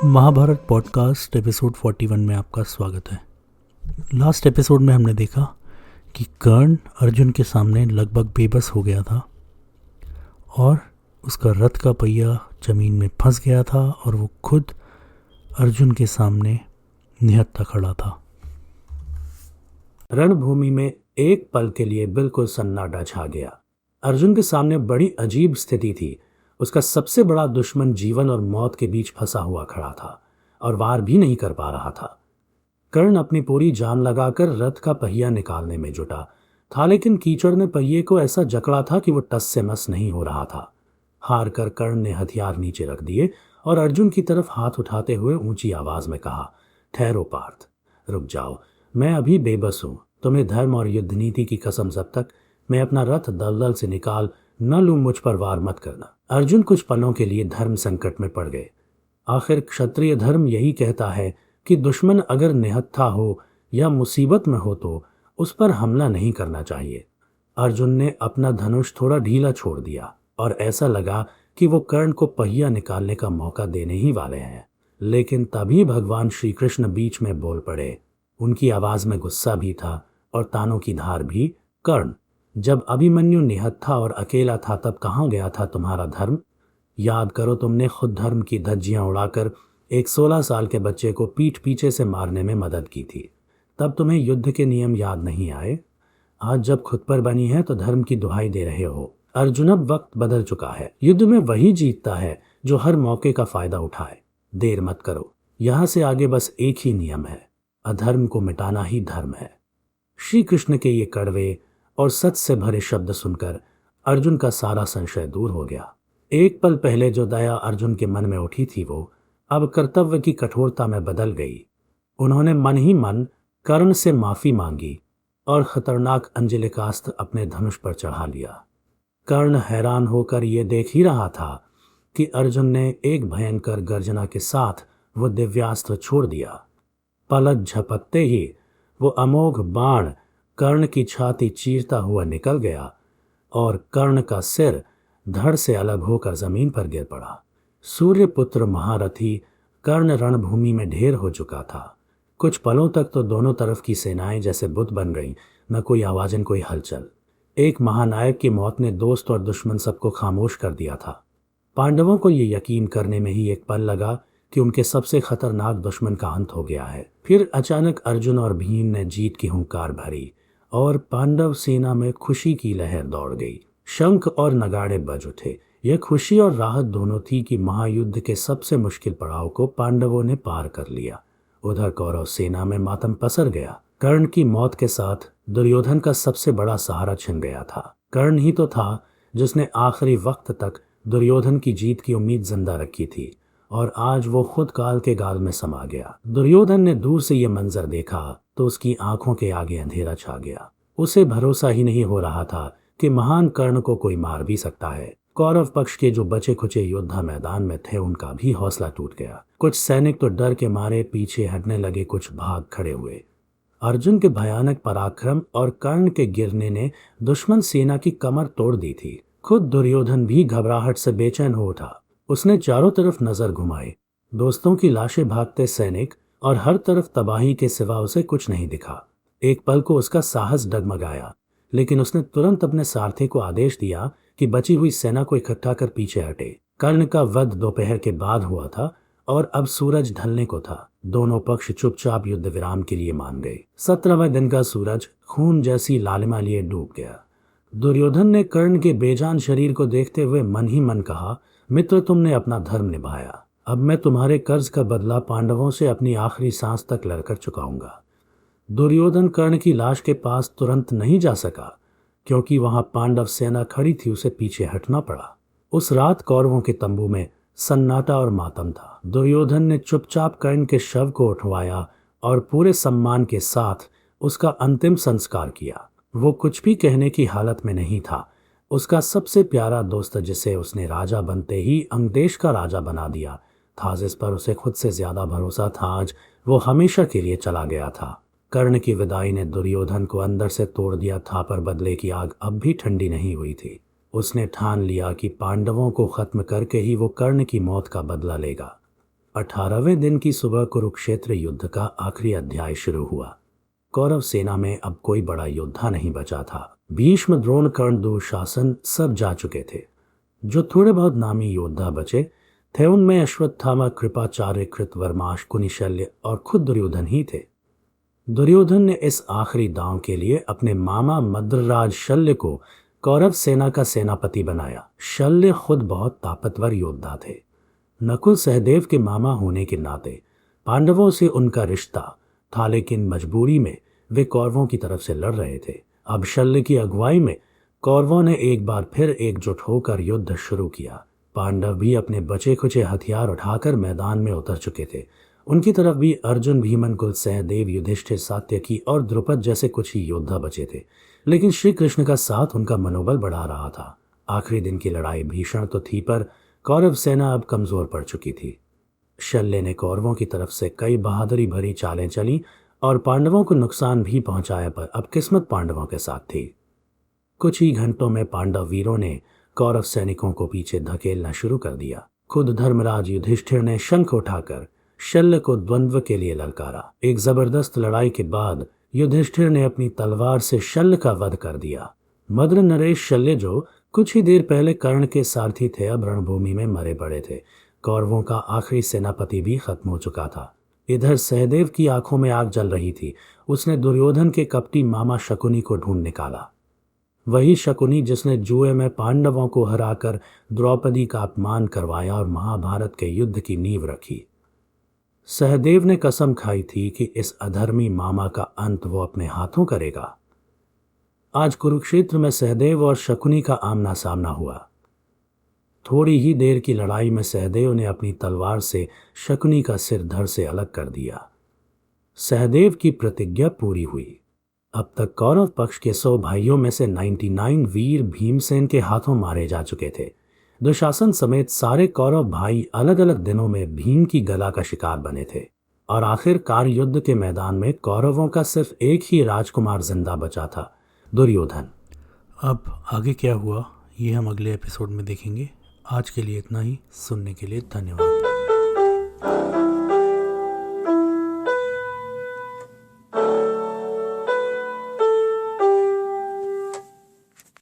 Mahabharat podcast episode 41 में आपका स्वागत है। लास्ट एपिसोड में हमने देखा कि कर्ण अर्जुन के सामने लगभग बेबस हो गया था और उसका रथ का पहिया जमीन में फंस गया था और वो खुद अर्जुन के सामने निहत्था खड़ा था। रणभूमि में एक पल के लिए बिल्कुल सन्नाटा छा गया। अर्जुन के सामने बड़ी अजीब स्थिति थी। उसका सबसे बड़ा दुश्मन जीवन और मौत के बीच फंसा हुआ खड़ा था और वार भी नहीं कर पा रहा था। कर्ण अपनी पूरी जान लगाकर रथ का पहिया निकालने में जुटा था, लेकिन कीचड़ ने पहिए को ऐसा जकड़ा था कि वो टस से मस नहीं हो रहा था। हार कर कर्ण ने हथियार नीचे रख दिए और अर्जुन की तरफ हाथ उठाते हुए ऊंची आवाज में कहा, ठहरो पार्थ, रुक जाओ, मैं अभी बेबस हूं। तुम्हें धर्म और युद्ध नीति की कसम, जब तक मैं अपना रथ दलदल से निकाल न लूं मुझ पर वार मत करना। अर्जुन कुछ पलों के लिए धर्म संकट में पड़ गए। आखिर क्षत्रिय धर्म यही कहता है कि दुश्मन अगर निहत्था हो या मुसीबत में हो तो उस पर हमला नहीं करना चाहिए। अर्जुन ने अपना धनुष थोड़ा ढीला छोड़ दिया और ऐसा लगा कि वो कर्ण को पहिया निकालने का मौका देने ही वाले हैं, लेकिन तभी भगवान श्री कृष्ण बीच में बोल पड़े। उनकी आवाज में गुस्सा भी था और तानों की धार भी। कर्ण, जब अभिमन्यु निहत्था और अकेला था तब कहाँ गया था तुम्हारा धर्म? याद करो, तुमने खुद धर्म की धज्जियां उड़ाकर एक 16 साल के बच्चे को पीठ पीछे से मारने में मदद की थी। तब तुम्हें युद्ध के नियम याद नहीं आए? आज जब खुद पर बनी है तो धर्म की दुहाई दे रहे हो। अर्जुन, अब वक्त बदल चुका है। युद्ध में वही जीतता है जो हर मौके का फायदा उठाए। देर मत करो, यहां से आगे बस एक ही नियम है, अधर्म को मिटाना ही धर्म है। श्री कृष्ण के ये कड़वे और सच से भरे शब्द सुनकर अर्जुन का सारा संशय दूर हो गया। एक पल पहले जो दया अर्जुन के मन में उठी थी वो अब कर्तव्य की कठोरता में बदल गई। उन्होंने मन ही मन कर्ण से माफी मांगी और खतरनाक अंजलिकास्त्र अपने धनुष पर चढ़ा लिया। कर्ण हैरान होकर ये देख ही रहा था कि अर्जुन ने एक भयंकर गर्जना के साथ वो दिव्यास्त्र छोड़ दिया। पलक झपकते ही वो अमोघ बाण कर्ण की छाती चीरता हुआ निकल गया और कर्ण का सिर धड़ से अलग होकर जमीन पर गिर पड़ा। सूर्यपुत्र महारथी कर्ण रणभूमि में ढेर हो चुका था। कुछ पलों तक तो दोनों तरफ की सेनाएं जैसे बुत बन गईं, न कोई आवाज न कोई हलचल। एक महानायक की मौत ने दोस्त और दुश्मन सबको खामोश कर दिया था। पांडवों को ये यकीन करने में ही एक पल लगा कि उनके सबसे खतरनाक दुश्मन का अंत हो गया है। फिर अचानक अर्जुन और भीम ने जीत की हुंकार भरी और पांडव सेना में खुशी की लहर दौड़ गई। शंख और नगाड़े बज उठे। यह खुशी और राहत दोनों थी कि महायुद्ध के सबसे मुश्किल पड़ाव को पांडवों ने पार कर लिया। उधर कौरव सेना में मातम पसर गया। कर्ण की मौत के साथ दुर्योधन का सबसे बड़ा सहारा छिन गया था। कर्ण ही तो था जिसने आखिरी वक्त तक दुर्योधन की जीत की उम्मीद जिंदा रखी थी और आज वो खुद काल के गाल में समा गया। दुर्योधन ने दूर से ये मंजर देखा तो उसकी आंखों के आगे अंधेरा छा गया। उसे भरोसा ही नहीं हो रहा था कि महान कर्ण को कोई मार भी सकता है। कौरव पक्ष के जो बचे खुचे योद्धा मैदान में थे उनका भी हौसला टूट गया। कुछ सैनिक तो डर के मारे पीछे हटने लगे, कुछ भाग खड़े हुए। अर्जुन के भयानक पराक्रम और कर्ण के गिरने ने दुश्मन सेना की कमर तोड़ दी थी। खुद दुर्योधन भी घबराहट से बेचैन हो उठा। उसने चारों तरफ नजर घुमाई। दोस्तों की लाशें, भागते सैनिक और हर तरफ तबाही के सिवा उसे कुछ नहीं दिखा। एक पल को उसका साहस डगमगाया, लेकिन उसने तुरंत अपने सारथी को आदेश दिया कि बची हुई सेना को इकट्ठा कर पीछे हटे। कर्ण का वध दोपहर के बाद हुआ था और अब सूरज ढलने को था। दोनों पक्ष चुपचाप युद्ध विराम के लिए मान गए। 17वें दिन का सूरज खून जैसी लालिमा लिए डूब गया। दुर्योधन ने कर्ण के बेजान शरीर को देखते हुए मन ही मन कहा, मित्र, तुमने अपना धर्म निभाया। अब मैं तुम्हारे कर्ज का बदला पांडवों से अपनी आखिरी सांस तक लड़कर चुकाऊंगा। दुर्योधन कर्ण की लाश के पास तुरंत नहीं जा सका क्योंकि वहां पांडव सेना खड़ी थी। उसे पीछे हटना पड़ा। उस रात कौरवों के तंबू में सन्नाटा और मातम था। दुर्योधन ने चुपचाप कर्ण के शव को उठवाया और पूरे सम्मान के साथ उसका अंतिम संस्कार किया। वो कुछ भी कहने की हालत में नहीं था। उसका सबसे प्यारा दोस्त, जिसे उसने राजा बनते ही अंगदेश का राजा बना दिया था, जिस पर उसे खुद से ज्यादा भरोसा था, आज वो हमेशा के लिए चला गया था। कर्ण की विदाई ने दुर्योधन को अंदर से तोड़ दिया था, पर बदले की आग अब भी ठंडी नहीं हुई थी। उसने ठान लिया कि पांडवों को खत्म करके ही वो कर्ण की मौत का बदला लेगा। 18वें दिन की सुबह कुरुक्षेत्र युद्ध का आखिरी अध्याय शुरू हुआ। कौरव सेना में अब कोई बड़ा योद्धा नहीं बचा था। भीष्म, द्रोण, कर्ण, दुशासन सब जा चुके थे। जो थोड़े बहुत नामी योद्धा बचे थे उनमें अश्वत्थामा, कृपाचार्य, कृतवर्मा, शल्य और खुद दुर्योधन ही थे। दुर्योधन ने इस आखिरी दांव के लिए अपने मामा मद्रराज शल्य को कौरव सेना का सेनापति बनाया। शल्य खुद बहुत ताकतवर योद्धा थे। नकुल सहदेव के मामा होने के नाते पांडवों से उनका रिश्ता था, लेकिन मजबूरी में वे कौरवों की तरफ से लड़ रहे थे। अब शल्य की अगुवाई में कौरवों ने एक बार फिर एकजुट होकर युद्ध शुरू किया। पांडव भी अपने बचे खुचे हथियार उठाकर मैदान में उतर चुके थे। उनकी तरफ भी अर्जुन, भीमन, कुल, सहदेव, युधिष्ठिर, सात्यकी और द्रुपद जैसे कुछ ही योद्धा बचे थे, लेकिन श्री कृष्ण का साथ उनका मनोबल बढ़ा रहा था। आखिरी दिन की लड़ाई भीषण तो थी, पर कौरव सेना अब कमजोर पड़ चुकी थी। शल्य ने कौरवों की तरफ से कई बहादुरी भरी चालें चली और पांडवों को नुकसान भी पहुंचाया, पर अब किस्मत पांडवों के साथ थी। कुछ ही घंटों में पांडव वीरों ने कौरव सैनिकों को पीछे धकेलना शुरू कर दिया। खुद धर्मराज युधिष्ठिर ने शंख उठाकर शल्य को द्वंद्व के लिए ललकारा। एक जबरदस्त लड़ाई के बाद युधिष्ठिर ने अपनी तलवार से शल्य का वध कर दिया। मद्र नरेश शल्य, जो कुछ ही देर पहले कर्ण के सारथी थे, अब रणभूमि में मरे पड़े थे। कौरवों का आखिरी सेनापति भी खत्म हो चुका था। इधर सहदेव की आंखों में आग जल रही थी। उसने दुर्योधन के कपटी मामा शकुनी को ढूंढ निकाला। वही शकुनी जिसने जुए में पांडवों को हराकर द्रौपदी का अपमान करवाया और महाभारत के युद्ध की नींव रखी। सहदेव ने कसम खाई थी कि इस अधर्मी मामा का अंत वो अपने हाथों करेगा। आज कुरुक्षेत्र में सहदेव और शकुनी का आमना सामना हुआ। थोड़ी ही देर की लड़ाई में सहदेव ने अपनी तलवार से शकुनी का सिर धड़ से अलग कर दिया। सहदेव की प्रतिज्ञा पूरी हुई। अब तक कौरव पक्ष के 100 भाइयों में से 99 वीर भीमसेन के हाथों मारे जा चुके थे। दुशासन समेत सारे कौरव भाई अलग अलग दिनों में भीम की गला का शिकार बने थे और आखिरकार युद्ध के मैदान में कौरवों का सिर्फ एक ही राजकुमार जिंदा बचा था, दुर्योधन। अब आगे क्या हुआ ये हम अगले एपिसोड में देखेंगे। आज के लिए इतना ही। सुनने के लिए धन्यवाद।